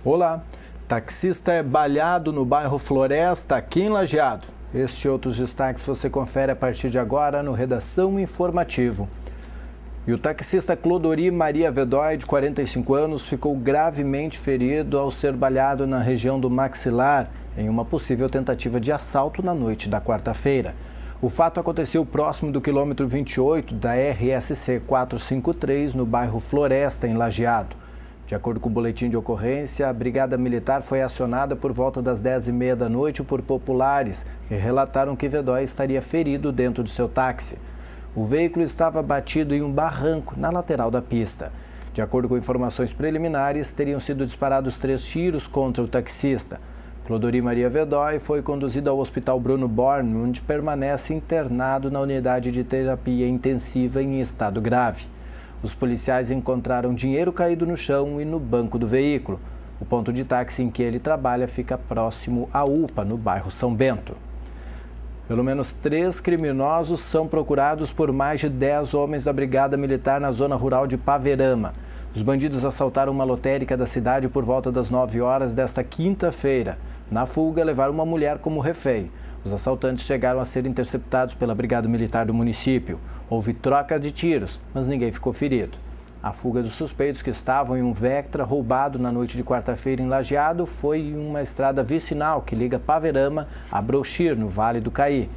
Olá, taxista é baleado no bairro Floresta, aqui em Lajeado. Este e outros destaques você confere a partir de agora no Redação Informativo. E o taxista Clodori Maria Vedói, de 45 anos, ficou gravemente ferido ao ser baleado na região do maxilar em uma possível tentativa de assalto na noite da quarta-feira. O fato aconteceu próximo do quilômetro 28 da RSC 453, no bairro Floresta, em Lajeado. De acordo com o boletim de ocorrência, a Brigada Militar foi acionada por volta das 10h30 da noite por populares que relataram que Vedói estaria ferido dentro de seu táxi. O veículo estava batido em um barranco na lateral da pista. De acordo com informações preliminares, teriam sido disparados 3 tiros contra o taxista. Clodori Maria Vedói foi conduzido ao Hospital Bruno Born, onde permanece internado na unidade de terapia intensiva em estado grave. Os policiais encontraram dinheiro caído no chão e no banco do veículo. O ponto de táxi em que ele trabalha fica próximo à UPA, no bairro São Bento. Pelo menos 3 criminosos são procurados por mais de 10 homens da Brigada Militar na zona rural de Paverama. Os bandidos assaltaram uma lotérica da cidade por volta das 9 horas desta quinta-feira. Na fuga, levaram uma mulher como refém. Os assaltantes chegaram a ser interceptados pela Brigada Militar do município. Houve troca de tiros, mas ninguém ficou ferido. A fuga dos suspeitos, que estavam em um Vectra roubado na noite de quarta-feira em Lajeado, foi em uma estrada vicinal que liga Paverama a Brochir, no Vale do Caí.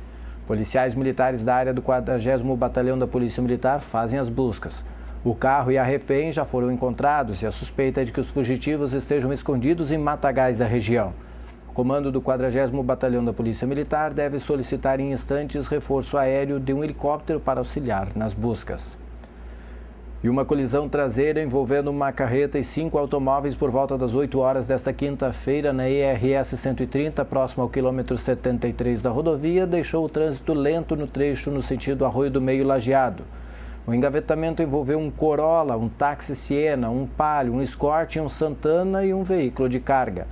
Policiais militares da área do 40º Batalhão da Polícia Militar fazem as buscas. O carro e a refém já foram encontrados e a suspeita é de que os fugitivos estejam escondidos em matagais da região. O comando do 40º Batalhão da Polícia Militar deve solicitar em instantes reforço aéreo de um helicóptero para auxiliar nas buscas. E uma colisão traseira envolvendo uma carreta e 5 automóveis por volta das 8 horas desta quinta-feira na IRS 130, próximo ao quilômetro 73 da rodovia, deixou o trânsito lento no trecho no sentido Arroio do Meio Lajeado. O engavetamento envolveu um Corolla, um táxi Siena, um Palio, um Escort, um Santana e um veículo de carga.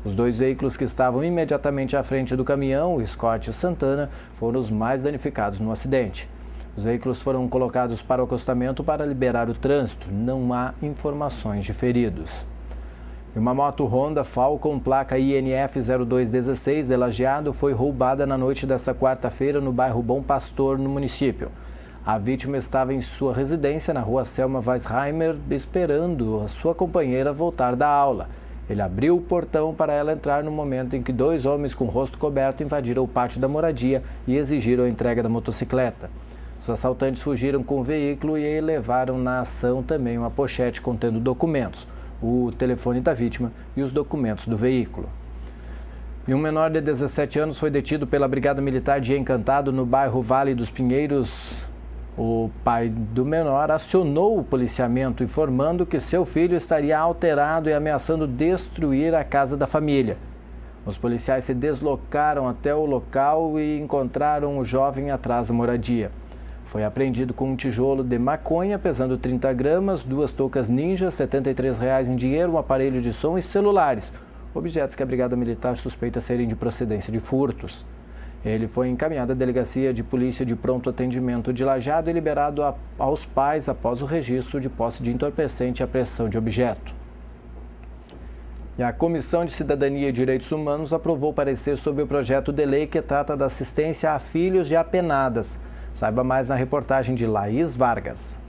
Os 2 veículos que estavam imediatamente à frente do caminhão, o Escort e o Santana, foram os mais danificados no acidente. Os veículos foram colocados para o acostamento para liberar o trânsito. Não há informações de feridos. E uma moto Honda Falcon, placa INF 0216 de Lajeado, foi roubada na noite desta quarta-feira no bairro Bom Pastor, no município. A vítima estava em sua residência na rua Selma Weisheimer, esperando a sua companheira voltar da aula. Ele abriu o portão para ela entrar no momento em que 2 homens com o rosto coberto invadiram o pátio da moradia e exigiram a entrega da motocicleta. Os assaltantes fugiram com o veículo e levaram na ação também uma pochete contendo documentos, o telefone da vítima e os documentos do veículo. E um menor de 17 anos foi detido pela Brigada Militar de Encantado no bairro Vale dos Pinheiros. O pai do menor acionou o policiamento informando que seu filho estaria alterado e ameaçando destruir a casa da família. Os policiais se deslocaram até o local e encontraram o jovem atrás da moradia. Foi apreendido com um tijolo de maconha pesando 30 gramas, 2 toucas ninja, R$ 73 em dinheiro, um aparelho de som e celulares, objetos que a Brigada Militar suspeita serem de procedência de furtos. Ele foi encaminhado à Delegacia de Polícia de Pronto Atendimento de Lajeado e liberado aos pais após o registro de posse de entorpecente e apreensão de objeto. E a Comissão de Cidadania e Direitos Humanos aprovou parecer sobre o projeto de lei que trata da assistência a filhos de apenadas. Saiba mais na reportagem de Laís Vargas.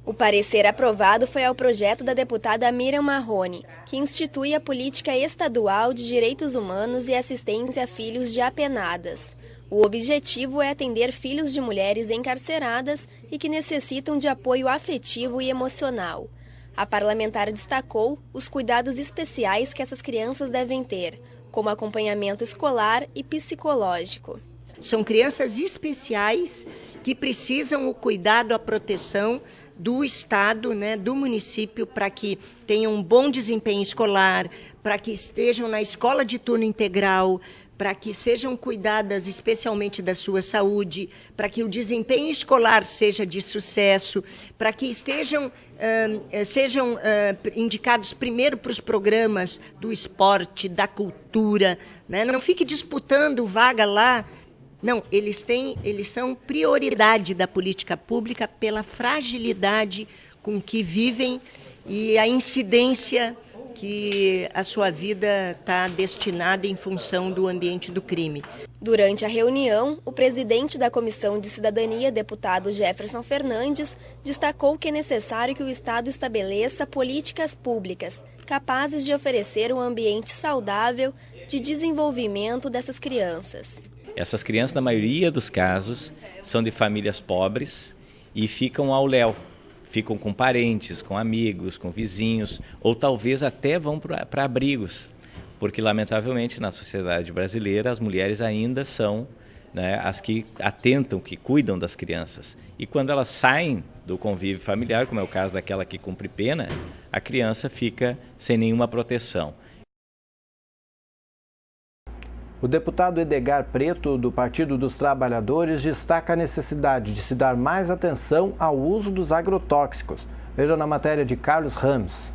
O parecer aprovado foi ao projeto da deputada Miriam Marrone, que institui a política estadual de direitos humanos e assistência a filhos de apenadas. O objetivo é atender filhos de mulheres encarceradas e que necessitam de apoio afetivo e emocional. A parlamentar destacou os cuidados especiais que essas crianças devem ter, como acompanhamento escolar e psicológico. São crianças especiais que precisam o cuidado, a proteção do Estado, do município, para que tenham um bom desempenho escolar, para que estejam na escola de turno integral, para que sejam cuidadas especialmente da sua saúde, para que o desempenho escolar seja de sucesso, para que sejam indicados primeiro para os programas do esporte, da cultura, Não fique disputando vaga lá. Não, eles são prioridade da política pública pela fragilidade com que vivem e a incidência que a sua vida está destinada em função do ambiente do crime. Durante a reunião, o presidente da Comissão de Cidadania, deputado Jefferson Fernandes, destacou que é necessário que o Estado estabeleça políticas públicas capazes de oferecer um ambiente saudável de desenvolvimento dessas crianças. Essas crianças, na maioria dos casos, são de famílias pobres e ficam ao léu. Ficam com parentes, com amigos, com vizinhos, ou talvez até vão para abrigos, porque lamentavelmente na sociedade brasileira as mulheres ainda são, né, as que atentam, que cuidam das crianças. E quando elas saem do convívio familiar, como é o caso daquela que cumpre pena, a criança fica sem nenhuma proteção. O deputado Edgar Preto, do Partido dos Trabalhadores, destaca a necessidade de se dar mais atenção ao uso dos agrotóxicos. Veja na matéria de Carlos Ramos.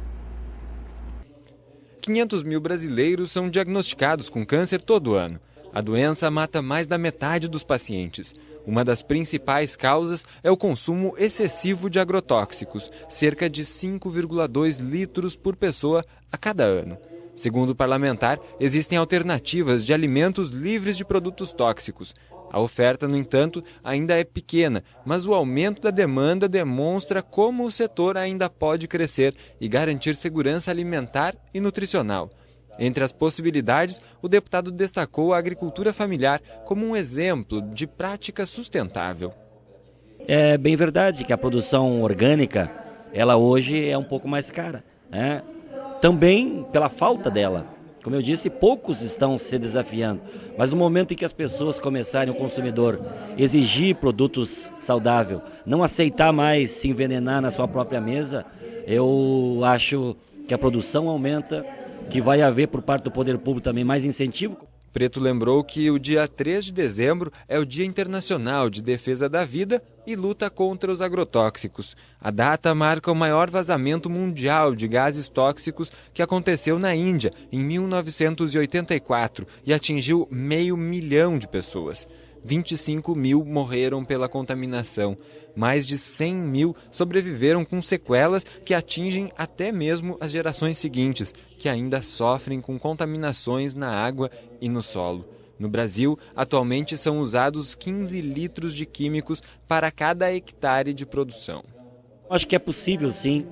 500 mil brasileiros são diagnosticados com câncer todo ano. A doença mata mais da metade dos pacientes. Uma das principais causas é o consumo excessivo de agrotóxicos, cerca de 5,2 litros por pessoa a cada ano. Segundo o parlamentar, existem alternativas de alimentos livres de produtos tóxicos. A oferta, no entanto, ainda é pequena, mas o aumento da demanda demonstra como o setor ainda pode crescer e garantir segurança alimentar e nutricional. Entre as possibilidades, o deputado destacou a agricultura familiar como um exemplo de prática sustentável. É bem verdade que a produção orgânica, ela hoje é um pouco mais cara, né? Também pela falta dela. Como eu disse, poucos estão se desafiando. Mas no momento em que as pessoas começarem, o consumidor, exigir produtos saudáveis, não aceitar mais se envenenar na sua própria mesa, eu acho que a produção aumenta, que vai haver por parte do poder público também mais incentivo. Preto lembrou que o dia 3 de dezembro é o Dia Internacional de Defesa da Vida e Luta contra os Agrotóxicos. A data marca o maior vazamento mundial de gases tóxicos que aconteceu na Índia em 1984 e atingiu 500 mil de pessoas. 25 mil morreram pela contaminação. Mais de 100 mil sobreviveram com sequelas que atingem até mesmo as gerações seguintes, que ainda sofrem com contaminações na água e no solo. No Brasil, atualmente são usados 15 litros de químicos para cada hectare de produção. Acho que é possível, sim,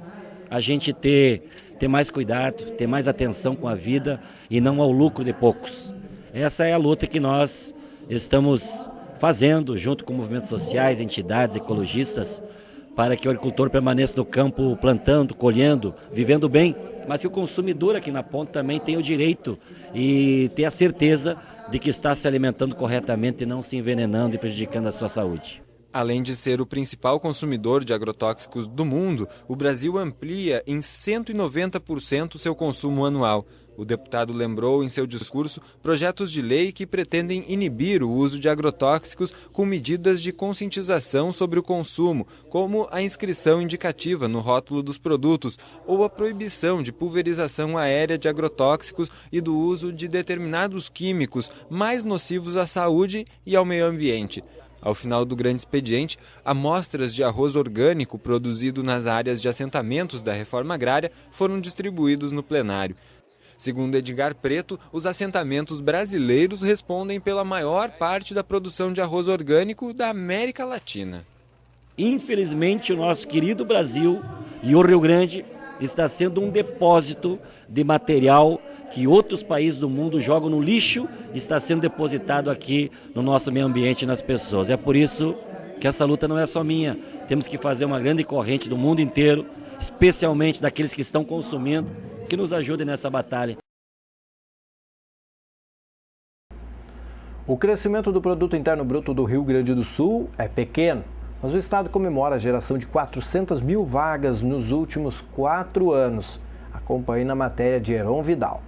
a gente ter mais cuidado, ter mais atenção com a vida e não ao lucro de poucos. Essa é a luta que nós estamos fazendo, junto com movimentos sociais, entidades, ecologistas, para que o agricultor permaneça no campo plantando, colhendo, vivendo bem, mas que o consumidor aqui na ponta também tenha o direito e ter a certeza de que está se alimentando corretamente e não se envenenando e prejudicando a sua saúde. Além de ser o principal consumidor de agrotóxicos do mundo, o Brasil amplia em 190% seu consumo anual. O deputado lembrou em seu discurso projetos de lei que pretendem inibir o uso de agrotóxicos com medidas de conscientização sobre o consumo, como a inscrição indicativa no rótulo dos produtos ou a proibição de pulverização aérea de agrotóxicos e do uso de determinados químicos mais nocivos à saúde e ao meio ambiente. Ao final do grande expediente, amostras de arroz orgânico produzido nas áreas de assentamentos da reforma agrária foram distribuídos no plenário. Segundo Edgar Preto, os assentamentos brasileiros respondem pela maior parte da produção de arroz orgânico da América Latina. Infelizmente, o nosso querido Brasil e o Rio Grande está sendo um depósito de material que outros países do mundo jogam no lixo e está sendo depositado aqui no nosso meio ambiente e nas pessoas. É por isso que essa luta não é só minha. Temos que fazer uma grande corrente do mundo inteiro, especialmente daqueles que estão consumindo, que nos ajudem nessa batalha. O crescimento do Produto Interno Bruto do Rio Grande do Sul é pequeno, mas o estado comemora a geração de 400 mil vagas nos últimos 4 anos. Acompanhe na matéria de Heron Vidal.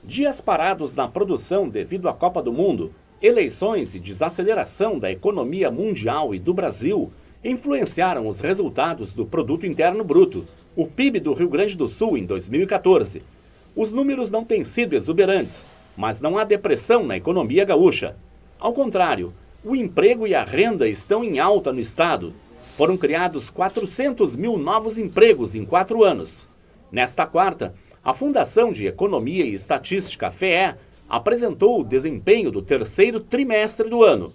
Dias parados na produção devido à Copa do Mundo, eleições e desaceleração da economia mundial e do Brasil influenciaram os resultados do Produto Interno Bruto, o PIB do Rio Grande do Sul em 2014. Os números não têm sido exuberantes, mas não há depressão na economia gaúcha. Ao contrário, o emprego e a renda estão em alta no estado. Foram criados 400 mil novos empregos em 4 anos. Nesta quarta, a Fundação de Economia e Estatística, FEE, apresentou o desempenho do terceiro trimestre do ano.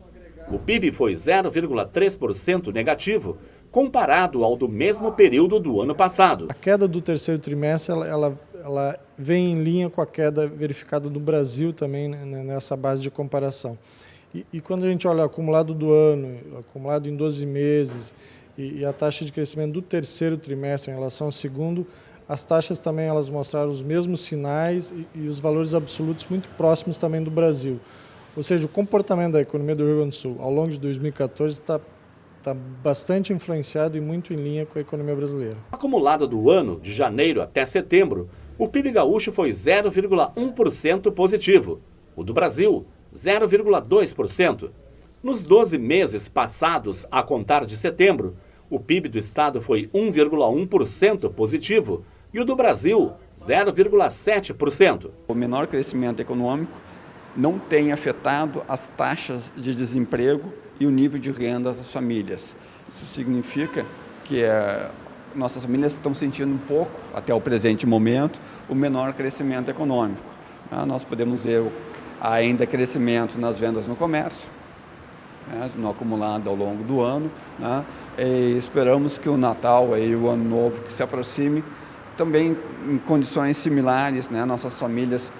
O PIB foi 0,3% negativo, comparado ao do mesmo período do ano passado. A queda do terceiro trimestre ela vem em linha com a queda verificada no Brasil também, né, nessa base de comparação. E quando a gente olha o acumulado do ano, acumulado em 12 meses, e a taxa de crescimento do terceiro trimestre em relação ao segundo, as taxas também elas mostraram os mesmos sinais e os valores absolutos muito próximos também do Brasil. Ou seja, o comportamento da economia do Rio Grande do Sul ao longo de 2014 está bastante influenciado e muito em linha com a economia brasileira. Acumulado do ano, de janeiro até setembro, o PIB gaúcho foi 0,1% positivo. O do Brasil, 0,2%. Nos 12 meses passados, a contar de setembro, o PIB do estado foi 1,1% positivo e o do Brasil, 0,7%. O menor crescimento econômico não tem afetado as taxas de desemprego e o nível de renda das famílias. Isso significa que nossas famílias estão sentindo um pouco, até o presente momento, o menor crescimento econômico. Nós podemos ver ainda crescimento nas vendas no comércio, no acumulado ao longo do ano, e esperamos que o Natal e o Ano Novo que se aproxime também em condições similares, nossas famílias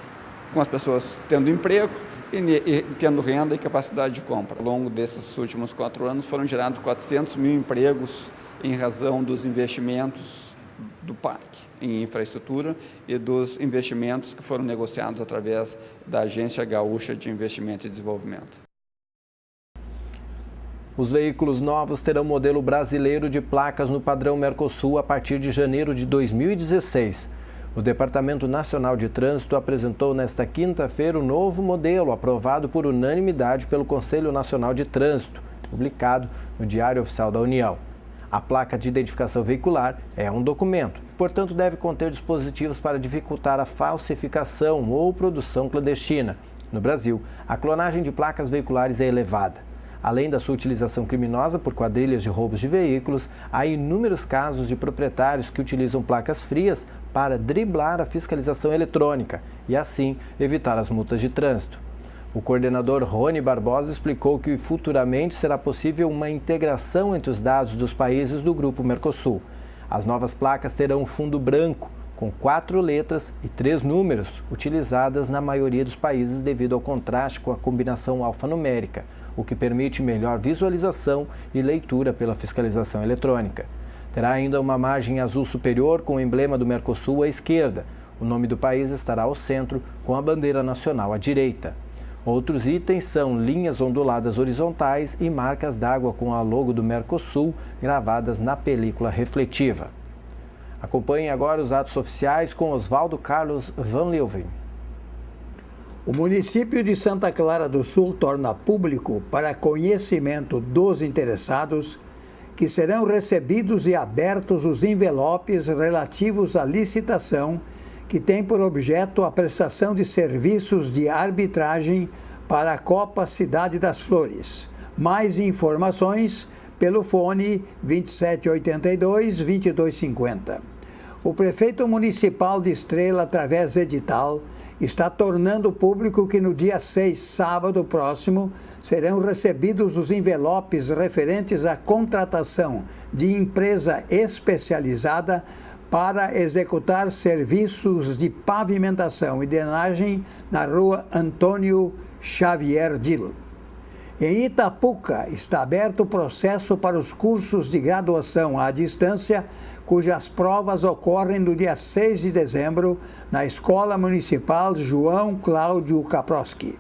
com as pessoas tendo emprego e tendo renda e capacidade de compra. Ao longo desses últimos 4 anos foram gerados 400 mil empregos em razão dos investimentos do parque em infraestrutura e dos investimentos que foram negociados através da Agência Gaúcha de Investimento e Desenvolvimento. Os veículos novos terão modelo brasileiro de placas no padrão Mercosul a partir de janeiro de 2016. O Departamento Nacional de Trânsito apresentou nesta quinta-feira o novo modelo, aprovado por unanimidade pelo Conselho Nacional de Trânsito, publicado no Diário Oficial da União. A placa de identificação veicular é um documento, portanto deve conter dispositivos para dificultar a falsificação ou produção clandestina. No Brasil, a clonagem de placas veiculares é elevada. Além da sua utilização criminosa por quadrilhas de roubos de veículos, há inúmeros casos de proprietários que utilizam placas frias para driblar a fiscalização eletrônica e, assim, evitar as multas de trânsito. O coordenador Rony Barbosa explicou que futuramente será possível uma integração entre os dados dos países do Grupo Mercosul. As novas placas terão um fundo branco, com 4 letras e 3 números, utilizadas na maioria dos países devido ao contraste com a combinação alfanumérica, o que permite melhor visualização e leitura pela fiscalização eletrônica. Terá ainda uma margem azul superior com o emblema do Mercosul à esquerda. O nome do país estará ao centro, com a bandeira nacional à direita. Outros itens são linhas onduladas horizontais e marcas d'água com a logo do Mercosul gravadas na película refletiva. Acompanhe agora os atos oficiais com Oswaldo Carlos Van Leeuwen. O município de Santa Clara do Sul torna público para conhecimento dos interessados que serão recebidos e abertos os envelopes relativos à licitação que tem por objeto a prestação de serviços de arbitragem para a Copa Cidade das Flores. Mais informações pelo fone 2782-2250. O prefeito municipal de Estrela, através do edital, está tornando público que no dia 6, sábado próximo, serão recebidos os envelopes referentes à contratação de empresa especializada para executar serviços de pavimentação e drenagem na rua Antônio Xavier Dil. Em Itapuca, está aberto o processo para os cursos de graduação à distância, cujas provas ocorrem no dia 6 de dezembro, na Escola Municipal João Cláudio Kaprowski.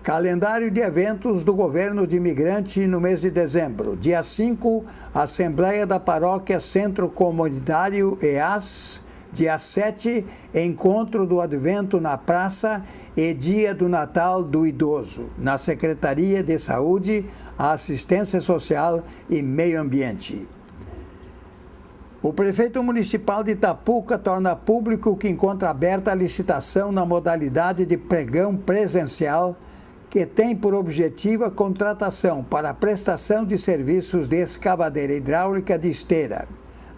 Calendário de eventos do Governo de Imigrante no mês de dezembro. Dia 5, Assembleia da Paróquia Centro Comunitário EAS. Dia 7, Encontro do Advento na Praça e Dia do Natal do Idoso, na Secretaria de Saúde, Assistência Social e Meio Ambiente. O prefeito municipal de Itapuca torna público que encontra aberta a licitação na modalidade de pregão presencial, que tem por objetivo a contratação para a prestação de serviços de escavadeira hidráulica de esteira.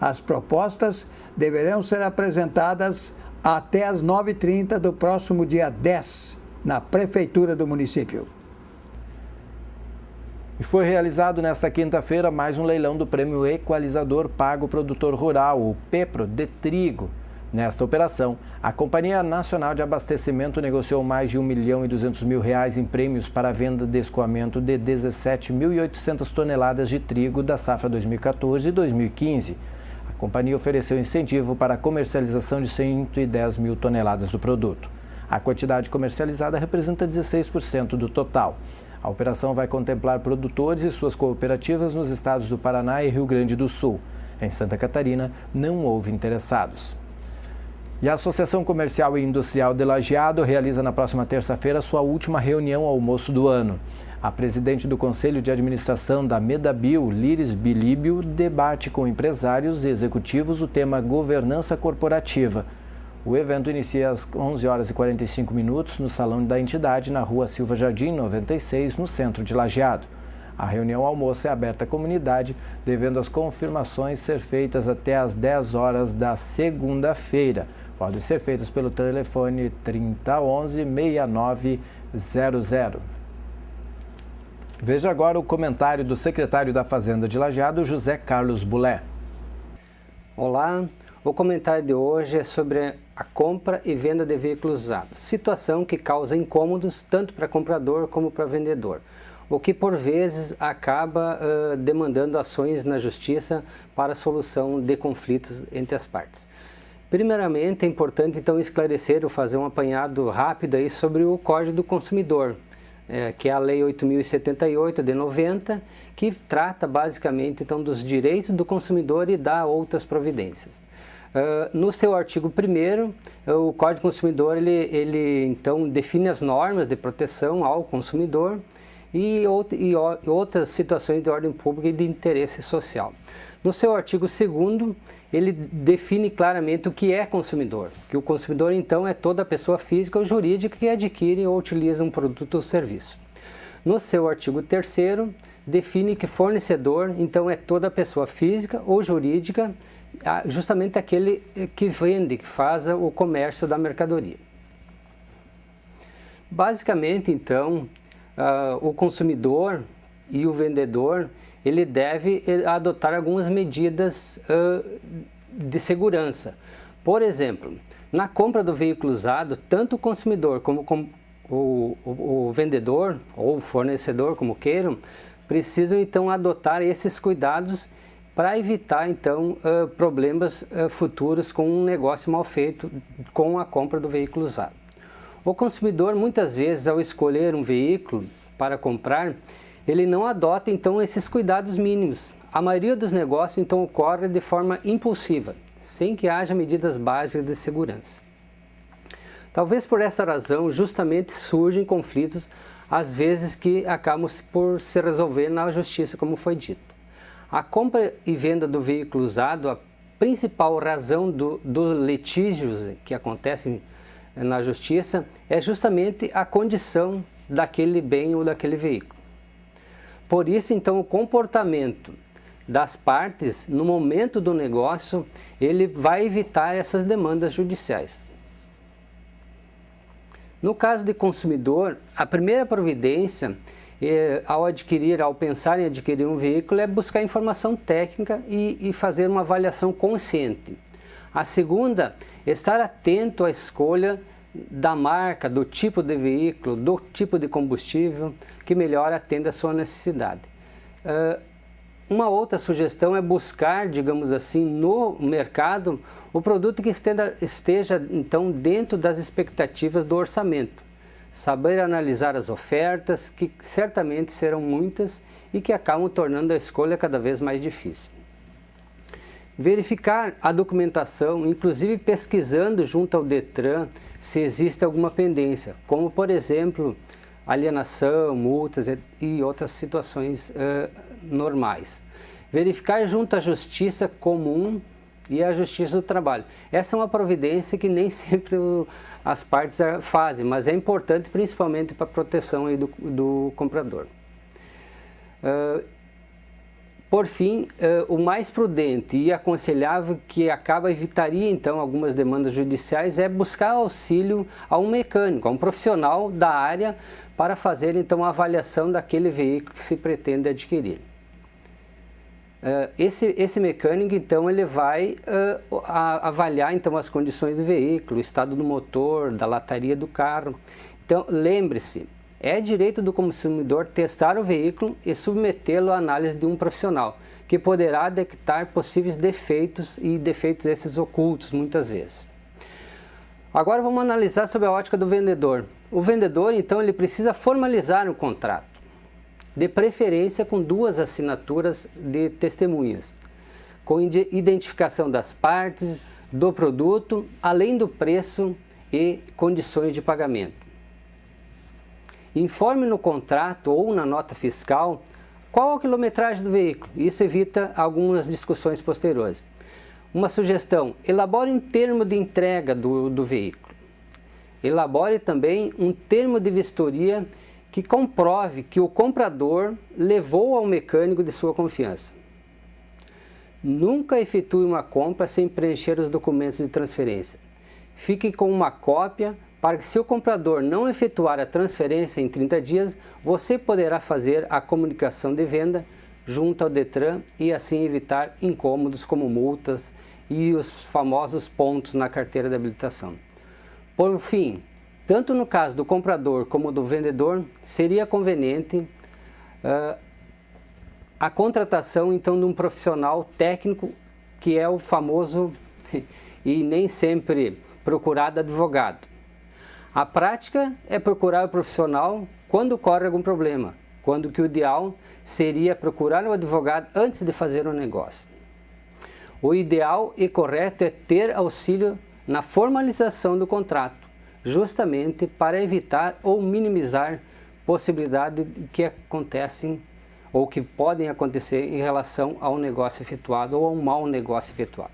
As propostas deverão ser apresentadas até às 9h30 do próximo dia 10, na Prefeitura do município. E foi realizado nesta quinta-feira mais um leilão do Prêmio Equalizador Pago Produtor Rural, o PEPRO, de trigo. Nesta operação, a Companhia Nacional de Abastecimento negociou mais de R$ 1.200.000 em prêmios para a venda de escoamento de 17.800 toneladas de trigo da safra 2014 e 2015. A companhia ofereceu incentivo para a comercialização de 110 mil toneladas do produto. A quantidade comercializada representa 16% do total. A operação vai contemplar produtores e suas cooperativas nos estados do Paraná e Rio Grande do Sul. Em Santa Catarina, não houve interessados. E a Associação Comercial e Industrial de Lajeado realiza na próxima terça-feira sua última reunião almoço do ano. A presidente do Conselho de Administração da Medabio, Líris Bilíbio, debate com empresários e executivos o tema governança corporativa. O evento inicia às 11h45 no salão da entidade, na rua Silva Jardim, 96, no centro de Lajeado. A reunião almoço é aberta à comunidade, devendo as confirmações ser feitas até às 10 horas da segunda-feira. Podem ser feitas pelo telefone 3011-6900. Veja agora o comentário do secretário da Fazenda de Lajeado, José Carlos Bulé. Olá, o comentário de hoje é sobre a compra e venda de veículos usados, situação que causa incômodos tanto para comprador como para vendedor, o que por vezes acaba demandando ações na justiça para a solução de conflitos entre as partes. Primeiramente, é importante então esclarecer ou fazer um apanhado rápido aí sobre o Código do Consumidor, que é a Lei 8.078 de 90, que trata basicamente então dos direitos do consumidor e dá outras providências. No seu artigo 1º, o Código do Consumidor ele então define as normas de proteção ao consumidor e outras situações de ordem pública e de interesse social. No seu artigo 2º, ele define claramente o que é consumidor, que o consumidor então é toda pessoa física ou jurídica que adquire ou utiliza um produto ou serviço. No seu artigo 3º, define que fornecedor então é toda pessoa física ou jurídica, justamente aquele que vende, que faz o comércio da mercadoria. Basicamente, então, o consumidor e o vendedor, ele deve adotar algumas medidas de segurança. Por exemplo, na compra do veículo usado, tanto o consumidor como o vendedor ou o fornecedor, como queiram, precisam então adotar esses cuidados para evitar então problemas futuros com um negócio mal feito com a compra do veículo usado. O consumidor, muitas vezes, ao escolher um veículo para comprar, ele não adota então esses cuidados mínimos. A maioria dos negócios então ocorre de forma impulsiva, sem que haja medidas básicas de segurança. Talvez por essa razão, justamente surgem conflitos, às vezes que acabam por se resolver na justiça, como foi dito. A compra e venda do veículo usado, a principal razão dos litígios que acontecem na justiça é justamente a condição daquele bem ou daquele veículo. Por isso, então, o comportamento das partes no momento do negócio, ele vai evitar essas demandas judiciais. No caso de consumidor, a primeira providência ao pensar em adquirir um veículo é buscar informação técnica e fazer uma avaliação consciente. A segunda, estar atento à escolha da marca, do tipo de veículo, do tipo de combustível que melhor atenda a sua necessidade. Uma outra sugestão é buscar, digamos assim, no mercado o produto que esteja então dentro das expectativas do orçamento. Saber analisar as ofertas, que certamente serão muitas e que acabam tornando a escolha cada vez mais difícil. Verificar a documentação, inclusive pesquisando junto ao Detran se existe alguma pendência, como por exemplo, alienação, multas e outras situações normais. Verificar junto à Justiça Comum e à Justiça do Trabalho. Essa é uma providência que nem sempre as partes fazem, mas é importante principalmente para a proteção aí do comprador. Por fim, o mais prudente e aconselhável, que evitaria então algumas demandas judiciais, é buscar auxílio a um mecânico, a um profissional da área, para fazer então a avaliação daquele veículo que se pretende adquirir. Esse mecânico então ele vai avaliar então as condições do veículo, o estado do motor, da lataria do carro. Então lembre-se, é direito do consumidor testar o veículo e submetê-lo à análise de um profissional, que poderá detectar possíveis defeitos e defeitos esses ocultos muitas vezes. Agora vamos analisar sobre a ótica do vendedor. O vendedor então ele precisa formalizar um contrato, de preferência com 2 assinaturas de testemunhas, com identificação das partes, do produto, além do preço e condições de pagamento. Informe no contrato ou na nota fiscal qual a quilometragem do veículo. Isso evita algumas discussões posteriores. Uma sugestão: elabore um termo de entrega do veículo. Elabore também um termo de vistoria que comprove que o comprador levou ao mecânico de sua confiança. Nunca efetue uma compra sem preencher os documentos de transferência. Fique com uma cópia para que, se o comprador não efetuar a transferência em 30 dias, você poderá fazer a comunicação de venda junto ao Detran e assim evitar incômodos como multas e os famosos pontos na carteira de habilitação. Por fim, tanto no caso do comprador como do vendedor, seria conveniente a contratação então de um profissional técnico, que é o famoso e nem sempre procurado advogado. A prática é procurar o profissional quando ocorre algum problema, quando que o ideal seria procurar o advogado antes de fazer o negócio. O ideal e correto é ter auxílio na formalização do contrato, justamente para evitar ou minimizar possibilidades que acontecem ou que podem acontecer em relação ao negócio efetuado ou a um mau negócio efetuado.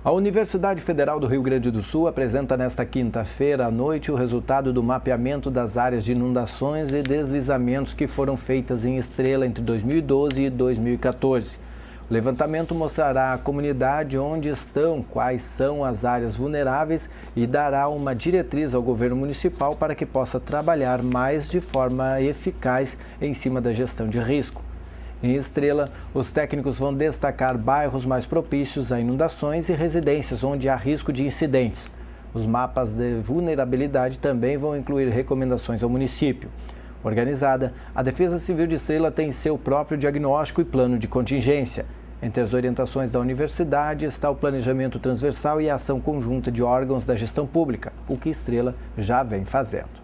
A Universidade Federal do Rio Grande do Sul apresenta nesta quinta-feira à noite o resultado do mapeamento das áreas de inundações e deslizamentos que foram feitas em Estrela entre 2012 e 2014. O levantamento mostrará à comunidade onde estão, quais são as áreas vulneráveis e dará uma diretriz ao governo municipal para que possa trabalhar mais de forma eficaz em cima da gestão de risco. Em Estrela, os técnicos vão destacar bairros mais propícios a inundações e residências onde há risco de incidentes. Os mapas de vulnerabilidade também vão incluir recomendações ao município. Organizada, a Defesa Civil de Estrela tem seu próprio diagnóstico e plano de contingência. Entre as orientações da universidade está o planejamento transversal e a ação conjunta de órgãos da gestão pública, o que Estrela já vem fazendo.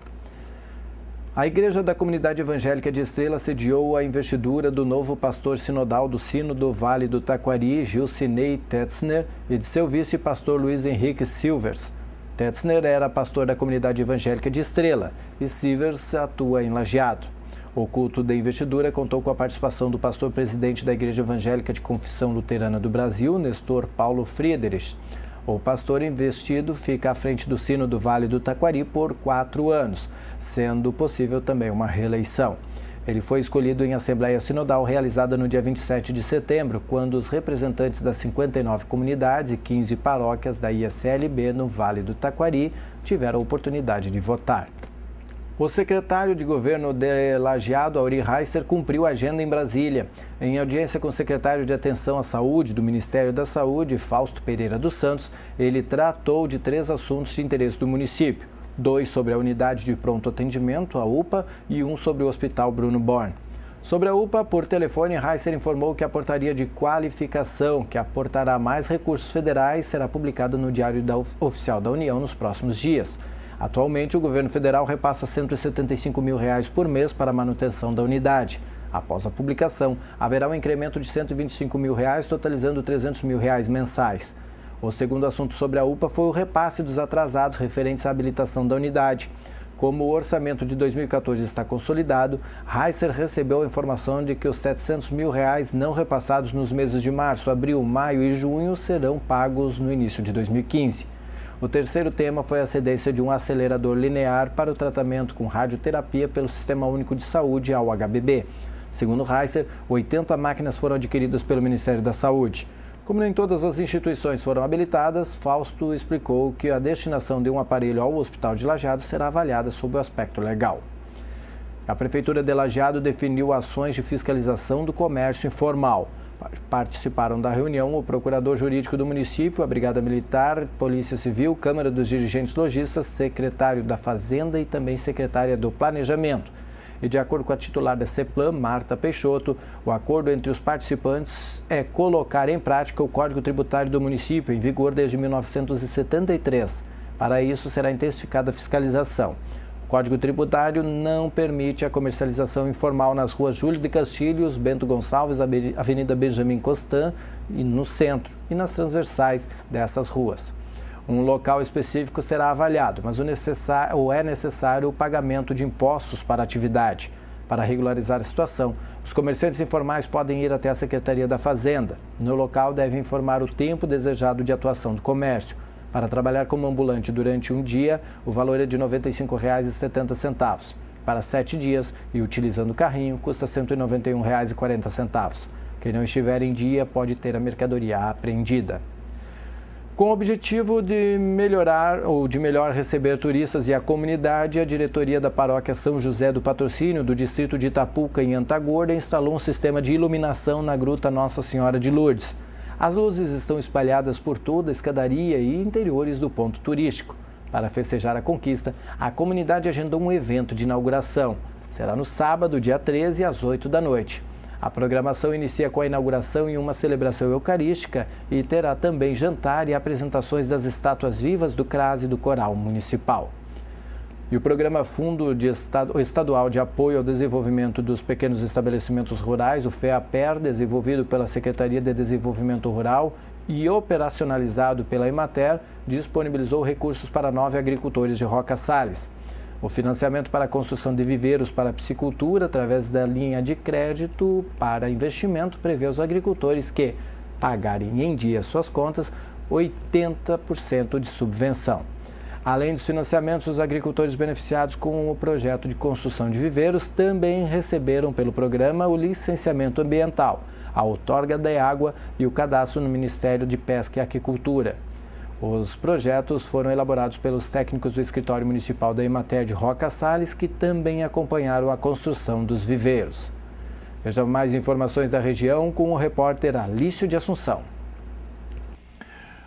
A Igreja da Comunidade Evangélica de Estrela sediou a investidura do novo pastor sinodal do Sino do Vale do Taquari, Gilcinei Tetzner, e de seu vice-pastor Luiz Henrique Silvers. Tetzner era pastor da Comunidade Evangélica de Estrela e Silvers atua em Lajeado. O culto da investidura contou com a participação do pastor-presidente da Igreja Evangélica de Confissão Luterana do Brasil, Nestor Paulo Friedrich. O pastor investido fica à frente do Sino do Vale do Taquari por 4 anos, sendo possível também uma reeleição. Ele foi escolhido em Assembleia Sinodal realizada no dia 27 de setembro, quando os representantes das 59 comunidades e 15 paróquias da ISLB no Vale do Taquari tiveram a oportunidade de votar. O secretário de Governo de Lajeado, Auri Reiser, cumpriu a agenda em Brasília. Em audiência com o secretário de Atenção à Saúde do Ministério da Saúde, Fausto Pereira dos Santos, ele tratou de 3 assuntos de interesse do município. 2 sobre a unidade de pronto atendimento, a UPA, e 1 sobre o Hospital Bruno Born. Sobre a UPA, por telefone, Reiser informou que a portaria de qualificação, que aportará mais recursos federais, será publicada no Diário Oficial da União nos próximos dias. Atualmente, o governo federal repassa R$ 175 mil por mês para a manutenção da unidade. Após a publicação, haverá um incremento de R$ 125 mil, totalizando R$ 300 mil mensais. O segundo assunto sobre a UPA foi o repasse dos atrasados referentes à habilitação da unidade. Como o orçamento de 2014 está consolidado, Reiser recebeu a informação de que os R$ 700 mil não repassados nos meses de março, abril, maio e junho serão pagos no início de 2015. O terceiro tema foi a cedência de um acelerador linear para o tratamento com radioterapia pelo Sistema Único de Saúde, ao HBB. Segundo Reiser, 80 máquinas foram adquiridas pelo Ministério da Saúde. Como nem todas as instituições foram habilitadas, Fausto explicou que a destinação de um aparelho ao Hospital de Lajeado será avaliada sob o aspecto legal. A Prefeitura de Lajeado definiu ações de fiscalização do comércio informal. Participaram da reunião o Procurador Jurídico do município, a Brigada Militar, Polícia Civil, Câmara dos Dirigentes Lojistas, Secretário da Fazenda e também Secretária do Planejamento. E de acordo com a titular da CEPLAN, Marta Peixoto, o acordo entre os participantes é colocar em prática o Código Tributário do município, em vigor desde 1973. Para isso, será intensificada a fiscalização. O Código Tributário não permite a comercialização informal nas ruas Júlio de Castilhos, Bento Gonçalves, Avenida Benjamin Constant e no centro e nas transversais dessas ruas. Um local específico será avaliado, mas é necessário o pagamento de impostos para a atividade. Para regularizar a situação, os comerciantes informais podem ir até a Secretaria da Fazenda. No local, devem informar o tempo desejado de atuação do comércio. Para trabalhar como ambulante durante um dia, o valor é de R$ 95,70. Para 7 dias e utilizando o carrinho, custa R$ 191,40. Quem não estiver em dia pode ter a mercadoria apreendida. Com o objetivo de melhor receber turistas e a comunidade, a diretoria da paróquia São José do Patrocínio, do distrito de Itapuca, em Antagorda, instalou um sistema de iluminação na Gruta Nossa Senhora de Lourdes. As luzes estão espalhadas por toda a escadaria e interiores do ponto turístico. Para festejar a conquista, a comunidade agendou um evento de inauguração. Será no sábado, dia 13, às 8 da noite. A programação inicia com a inauguração em uma celebração eucarística e terá também jantar e apresentações das estátuas vivas do CRAS e do Coral Municipal. E o programa Fundo Estadual de Apoio ao Desenvolvimento dos Pequenos Estabelecimentos Rurais, o FEAPER, desenvolvido pela Secretaria de Desenvolvimento Rural e operacionalizado pela Emater, disponibilizou recursos para 9 agricultores de Roca Salles. O financiamento para a construção de viveiros para a piscicultura, através da linha de crédito para investimento, prevê aos agricultores que pagarem em dia suas contas 80% de subvenção. Além dos financiamentos, os agricultores beneficiados com o projeto de construção de viveiros também receberam pelo programa o licenciamento ambiental, a outorga da água e o cadastro no Ministério de Pesca e Aquicultura. Os projetos foram elaborados pelos técnicos do Escritório Municipal da Emater de Roca Salles, que também acompanharam a construção dos viveiros. Veja mais informações da região com o repórter Alício de Assunção.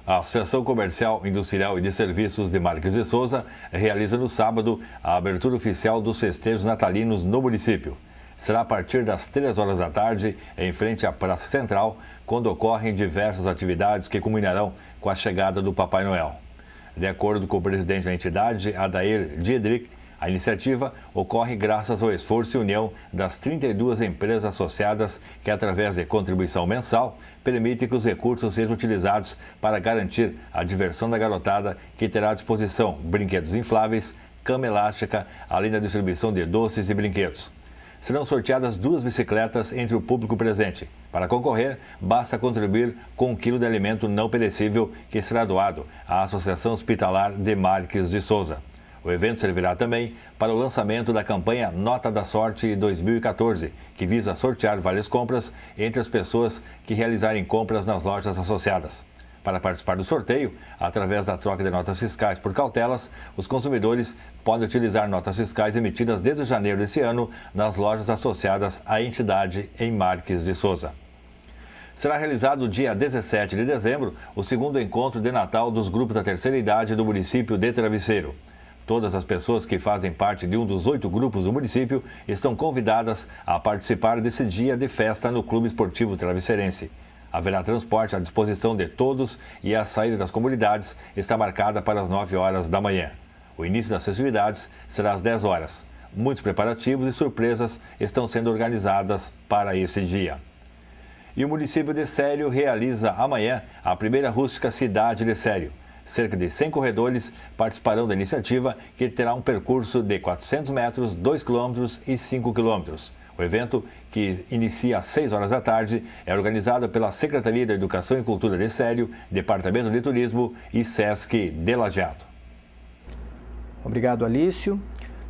A Associação Comercial, Industrial e de Serviços de Marques de Souza realiza no sábado a abertura oficial dos festejos natalinos no município. Será a partir das 3 horas da tarde, em frente à Praça Central, quando ocorrem diversas atividades que culminarão com a chegada do Papai Noel. De acordo com o presidente da entidade, Adair Diedrich, a iniciativa ocorre graças ao esforço e união das 32 empresas associadas que, através de contribuição mensal, permite que os recursos sejam utilizados para garantir a diversão da garotada, que terá à disposição brinquedos infláveis, cama elástica, além da distribuição de doces e brinquedos. Serão sorteadas 2 bicicletas entre o público presente. Para concorrer, basta contribuir com 1 quilo de alimento não perecível que será doado à Associação Hospitalar de Marques de Souza. O evento servirá também para o lançamento da campanha Nota da Sorte 2014, que visa sortear várias compras entre as pessoas que realizarem compras nas lojas associadas. Para participar do sorteio, através da troca de notas fiscais por cautelas, os consumidores podem utilizar notas fiscais emitidas desde janeiro desse ano nas lojas associadas à entidade em Marques de Souza. Será realizado dia 17 de dezembro o 2º encontro de Natal dos grupos da terceira idade do município de Travesseiro. Todas as pessoas que fazem parte de um dos 8 grupos do município estão convidadas a participar desse dia de festa no Clube Esportivo Travesseirense. Haverá transporte à disposição de todos e a saída das comunidades está marcada para as 9 horas da manhã. O início das festividades será às 10 horas. Muitos preparativos e surpresas estão sendo organizadas para esse dia. E o município de Sério realiza amanhã a primeira rústica Cidade de Sério. Cerca de 100 corredores participarão da iniciativa, que terá um percurso de 400 metros, 2 quilômetros e 5 quilômetros. O evento, que inicia às 6 horas da tarde, é organizado pela Secretaria da Educação e Cultura de Sério, Departamento de Turismo e Sesc de Lajeado. Obrigado, Alício.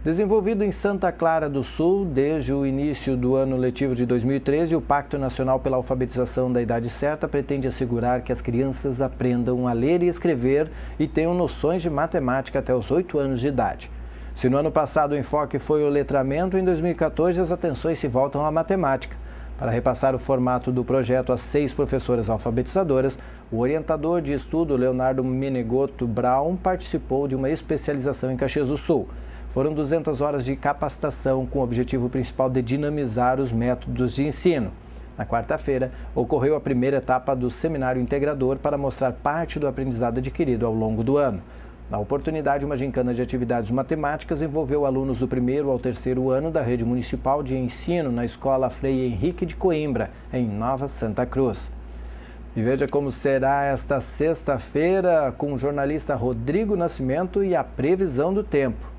Desenvolvido em Santa Clara do Sul desde o início do ano letivo de 2013, o Pacto Nacional pela Alfabetização da Idade Certa pretende assegurar que as crianças aprendam a ler e escrever e tenham noções de matemática até os 8 anos de idade. Se no ano passado o enfoque foi o letramento, em 2014 as atenções se voltam à matemática. Para repassar o formato do projeto às 6 professoras alfabetizadoras, o orientador de estudo Leonardo Menegotto Braun participou de uma especialização em Caxias do Sul. Foram 200 horas de capacitação com o objetivo principal de dinamizar os métodos de ensino. Na quarta-feira, ocorreu a primeira etapa do seminário integrador para mostrar parte do aprendizado adquirido ao longo do ano. Na oportunidade, uma gincana de atividades matemáticas envolveu alunos do 1º ao 3º ano da Rede Municipal de Ensino na Escola Frei Henrique de Coimbra, em Nova Santa Cruz. E veja como será esta sexta-feira com o jornalista Rodrigo Nascimento e a previsão do tempo.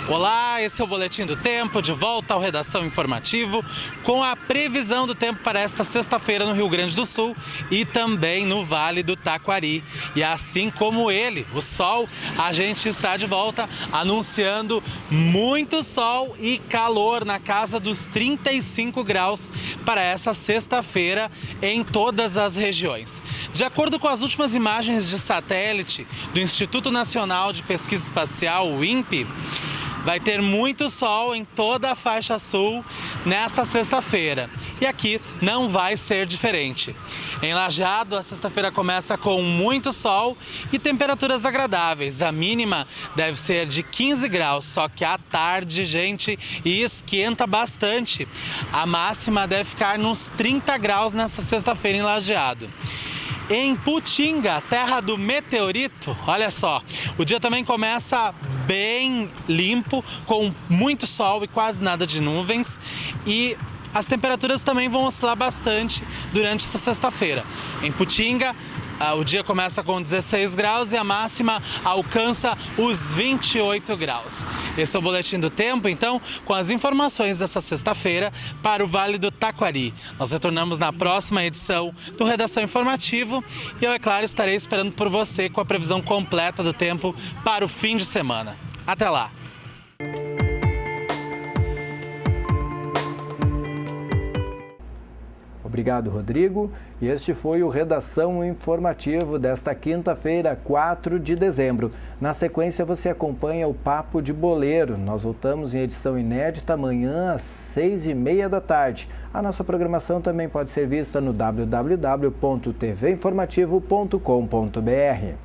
Olá, esse é o Boletim do Tempo, de volta ao Redação Informativo, com a previsão do tempo para esta sexta-feira no Rio Grande do Sul e também no Vale do Taquari. E assim como ele, o sol, a gente está de volta anunciando muito sol e calor na casa dos 35 graus para essa sexta-feira em todas as regiões. De acordo com as últimas imagens de satélite do Instituto Nacional de Pesquisa Espacial, o INPE, vai ter muito sol em toda a faixa sul nessa sexta-feira. E aqui não vai ser diferente. Em Lajeado, a sexta-feira começa com muito sol e temperaturas agradáveis. A mínima deve ser de 15 graus, só que à tarde, gente, esquenta bastante. A máxima deve ficar nos 30 graus nessa sexta-feira em Lajeado. Em Putinga, terra do meteorito, olha só, o dia também começa bem limpo, com muito sol e quase nada de nuvens, e as temperaturas também vão oscilar bastante durante essa sexta-feira. Em Putinga, o dia começa com 16 graus e a máxima alcança os 28 graus. Esse é o Boletim do Tempo, então, com as informações dessa sexta-feira para o Vale do Taquari. Nós retornamos na próxima edição do Redação Informativo e eu, é claro, estarei esperando por você com a previsão completa do tempo para o fim de semana. Até lá! Obrigado, Rodrigo. E este foi o Redação Informativo desta quinta-feira, 4 de dezembro. Na sequência, você acompanha o Papo de Boleiro. Nós voltamos em edição inédita amanhã às 6h30 da tarde. A nossa programação também pode ser vista no www.tvinformativo.com.br.